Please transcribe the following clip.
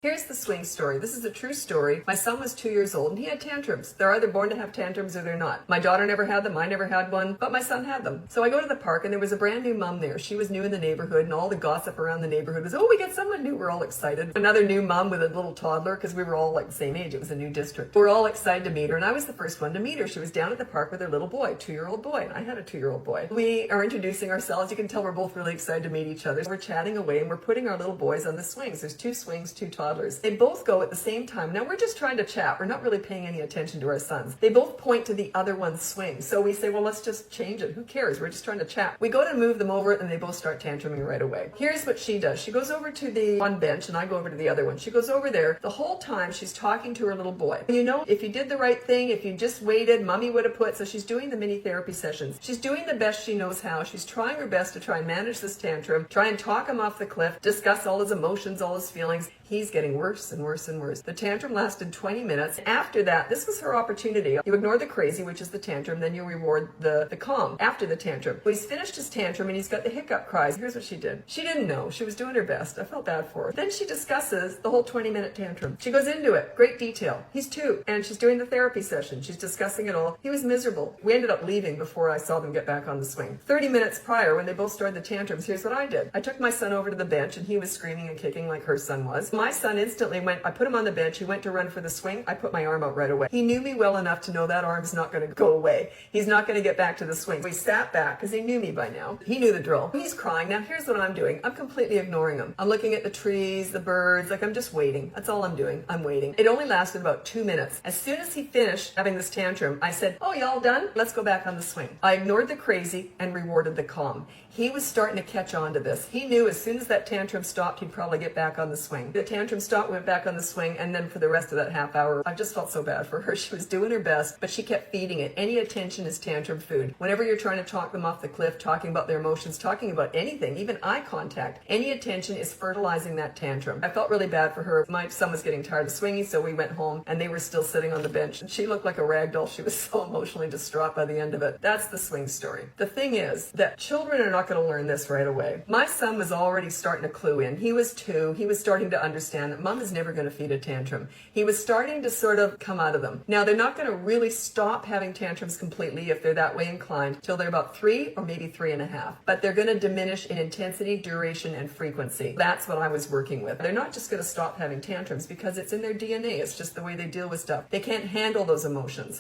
Here's the swing story. This is a true story. My son was 2 years old and he had tantrums. They're either born to have tantrums or they're not. My daughter never had them. I never had one, but my son had them. So I go to the park and there was a brand new mom there. She was new in the neighborhood and all the gossip around the neighborhood was, oh, we got someone new. We're all excited. Another new mom with a little toddler because we were all like the same age. It was a new district. We're all excited to meet her and I was the first one to meet her. She was down at the park with her little boy, 2-year-old boy. And I had a 2-year-old boy. We are introducing ourselves. You can tell we're both really excited to meet each other. We're chatting away and we're putting our little boys on the swings. There's 2 swings, 2 toddlers. They both go at the same time. Now we're just trying to chat. We're not really paying any attention to our sons. They both point to the other one's swing. So we say, well, let's just change it. Who cares? We're just trying to chat. We go to move them over and they both start tantruming right away. Here's what she does. She goes over to the one bench and I go over to the other one. She goes over there. The whole time she's talking to her little boy. You know, if you did the right thing, if you just waited, mommy would have put. So she's doing the mini therapy sessions. She's doing the best she knows how. She's trying her best to try and manage this tantrum, try and talk him off the cliff, discuss all his emotions, all his feelings. He's getting worse and worse and worse. The tantrum lasted 20 minutes. After that, this was her opportunity. You ignore the crazy, which is the tantrum, then you reward the calm after the tantrum. Well, he's finished his tantrum and he's got the hiccup cries. Here's what she did. She didn't know. She was doing her best. I felt bad for her. Then she discusses the whole 20-minute tantrum. She goes into it. Great detail. He's 2 and she's doing the therapy session. She's discussing it all. He was miserable. We ended up leaving before I saw them get back on the swing. 30 minutes prior, when they both started the tantrums, here's what I did. I took my son over to the bench and he was screaming and kicking like her son was. My son instantly went, I put him on the bench. He went to run for the swing. I put my arm out right away. He knew me well enough to know that arm's not going to go away. He's not going to get back to the swing. We sat back because he knew me by now. He knew the drill. He's crying. Now here's what I'm doing. I'm completely ignoring him. I'm looking at the trees, the birds, like I'm just waiting. That's all I'm doing. I'm waiting. It only lasted about 2 minutes. As soon as he finished having this tantrum, I said, oh, y'all done? Let's go back on the swing. I ignored the crazy and rewarded the calm. He was starting to catch on to this. He knew as soon as that tantrum stopped, he'd probably get back on the swing. The tantrum stopped, went back on the swing, and then for the rest of that half hour, I just felt so bad for her. She was doing her best, but she kept feeding it. Any attention is tantrum food. Whenever you're trying to talk them off the cliff, talking about their emotions, talking about anything, even eye contact, any attention is fertilizing that tantrum. I felt really bad for her. My son was getting tired of swinging, so we went home, and they were still sitting on the bench. And she looked like a rag doll. She was so emotionally distraught by the end of it. That's the swing story. The thing is that children are not going to learn this right away. My son was already starting to clue in. He was 2. He was starting to understand that mom is never going to feed a tantrum. He was starting to sort of come out of them. Now, they're not going to really stop having tantrums completely if they're that way inclined till they're about 3 or maybe 3.5. But they're going to diminish in intensity, duration, and frequency. That's what I was working with. They're not just going to stop having tantrums because it's in their DNA. It's just the way they deal with stuff. They can't handle those emotions.